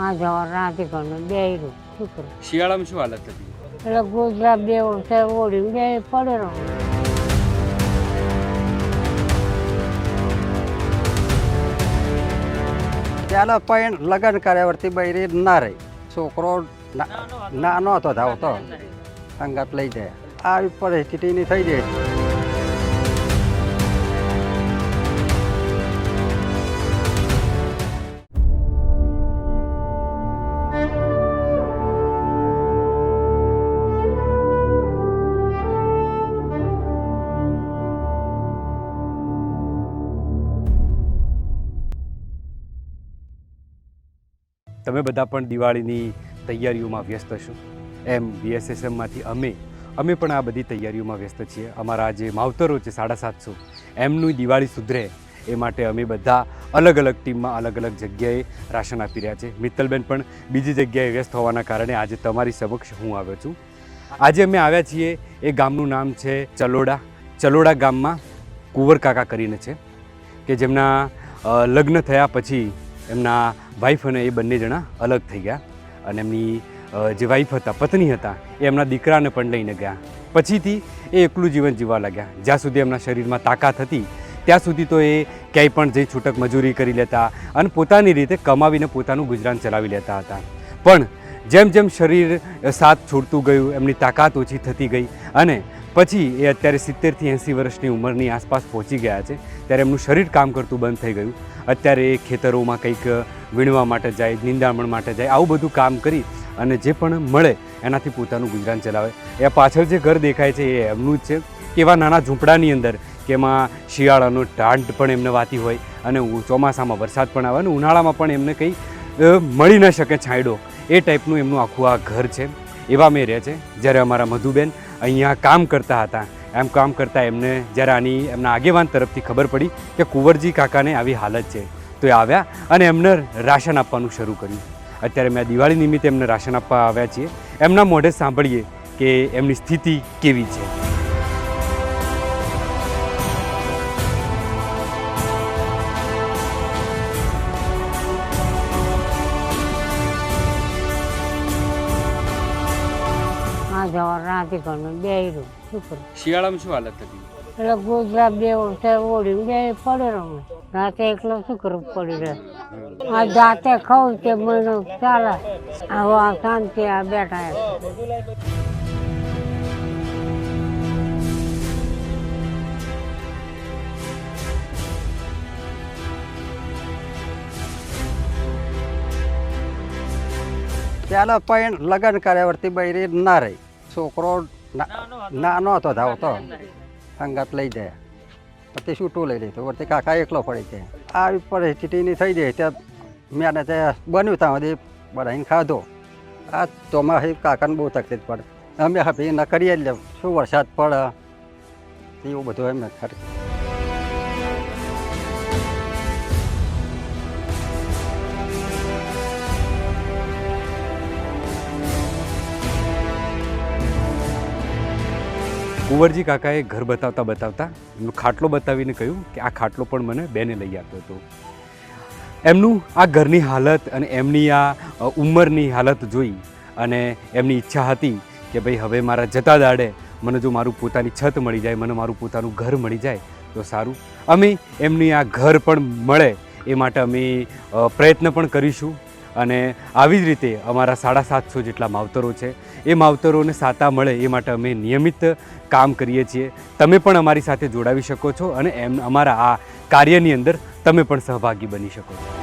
આ જવા રાતે ઘરનું બે રહ્યું શું કરું. શિયાળામાં શું હાલત હતી? એટલે ગોદરા બે વર્ષે ઓળીને બે પડેલો. ત્યારે પણ લગ્ન કર્યા વરતી બૈરી ના રહી. છોકરો નાનો હતો ધાવતો અંગાત લઈ જાય. આવી પરિસ્થિતિની થઈ જાય. તમે બધા પણ દિવાળીની તૈયારીઓમાં વ્યસ્ત છો. એમ BSSMમાંથી અમે પણ આ બધી તૈયારીઓમાં વ્યસ્ત છીએ. અમારા જે માવતરો છે 750 એમનું દિવાળી સુધરે એ માટે અમે બધા અલગ અલગ ટીમમાં અલગ અલગ જગ્યાએ રાશન આપી રહ્યા છે. મિત્તલબેન પણ બીજી જગ્યાએ વ્યસ્ત હોવાના કારણે આજે તમારી સમક્ષ હું આવ્યો છું. આજે અમે આવ્યા છીએ, એ ગામનું નામ છે ચલોડા. ચલોડા ગામમાં કુંવર કાકા કરીને છે કે જેમના લગ્ન થયા પછી એમના વાઈફ અને એ બંને જણા અલગ થઈ ગયા અને એમની જે વાઈફ હતા, પત્ની હતા, એ એમના દીકરાને પણ લઈને ગયા. પછીથી એ એકલું જીવન જીવવા લાગ્યા. જ્યાં સુધી એમના શરીરમાં તાકાત હતી ત્યાં સુધી તો એ ક્યાંય પણ જઈ છૂટક મજૂરી કરી લેતા અને પોતાની રીતે કમાવીને પોતાનું ગુજરાન ચલાવી લેતા હતા. પણ જેમ જેમ શરીર સાથ છોડતું ગયું, એમની તાકાત ઓછી થતી ગઈ અને પછી એ અત્યારે 70થી 80 વર્ષની ઉંમરની આસપાસ પહોંચી ગયા છે. ત્યારે એમનું શરીર કામ કરતું બંધ થઈ ગયું. અત્યારે એ ખેતરોમાં કંઈક વીણવા માટે જાય, નિંદામણ માટે જાય, આવું બધું કામ કરી અને જે પણ મળે એનાથી પોતાનું ગુજરાન ચલાવે. એ પાછળ જે ઘર દેખાય છે એ એમનું જ છે કે એવા નાના ઝૂંપડાની અંદર કે એમાં શિયાળાનો ટાંટ પણ એમને વાતી હોય અને ચોમાસામાં વરસાદ પણ આવે અને ઉનાળામાં પણ એમને કંઈ મળી ન શકે છાંયડો, એ ટાઈપનું એમનું આખું આ ઘર છે. એવા મેં રહે છે. જ્યારે અમારા મધુબેન અહીંયા કામ કરતા હતા, એમ કામ કરતાં એમને જ્યારે એમના આગેવાન તરફથી ખબર પડી કે કુંવરજી કાકાને આવી હાલત છે તો એ આવ્યા અને એમને રાશન આપવાનું શરૂ કર્યું. અત્યારે મેં દિવાળી નિમિત્તે એમને રાશન આપવા આવ્યા છીએ. એમના મોઢે સાંભળીએ કે એમની સ્થિતિ કેવી છે. આ જવા રાતે ઘરનું બે રહ્યું શું કરું. શિયાળામાં શું હાલત હતી? એટલે ગોદરા બે વર્ષે ઓળીને બે પડેલો. રાતે એકલો શું કરું પડી રહે. આ જાતે ખાઉં તે મહિનો ચાલે. હવે આ શાંતિ આ બેઠા. ત્યારે પણ લગ્ન કર્યા વરતી બૈરી ના રહી. છોકરો નાનો હતો ધાવતો અંગાત લઈ જાય. પછી છૂટું લઈ લીધું. વરતી કાકા એકલો પડી જાય. આવી પરિસ્થિતિની થઈ જાય. ત્યાં મેં ત્યાં બન્યું ત્યાં સુધી બનાવીને ખાધો. આ ચોમાસે કાકાને બહુ તકલીફ પડે. અમે હાપી ન કરીએ એટલે શું વરસાદ પડે એવું બધું એમને ખરી. કુંવરજી કાકાએ ઘર બતાવતા એમનો ખાટલો બતાવીને કહ્યું કે આ ખાટલો પણ મને બેને લઈ આપ્યો હતો. એમનું આ ઘરની હાલત અને એમની આ ઉંમરની હાલત જોઈ અને એમની ઈચ્છા હતી કે ભાઈ હવે મારા જતા દાડે મને જો મારું પોતાની છત મળી જાય, મને મારું પોતાનું ઘર મળી જાય તો સારું. અમે એમની આ ઘર પણ મળે એ માટે અમે પ્રયત્ન પણ કરીશું અને આવી જ રીતે અમારા 750 જેટલા માવતરો છે એ માવતરોને સાતા મળે એ માટે અમે નિયમિત કામ કરીએ છીએ. તમે પણ અમારી સાથે જોડાવી શકો છો અને અમારા આ કાર્યની અંદર તમે પણ સહભાગી બની શકો છો.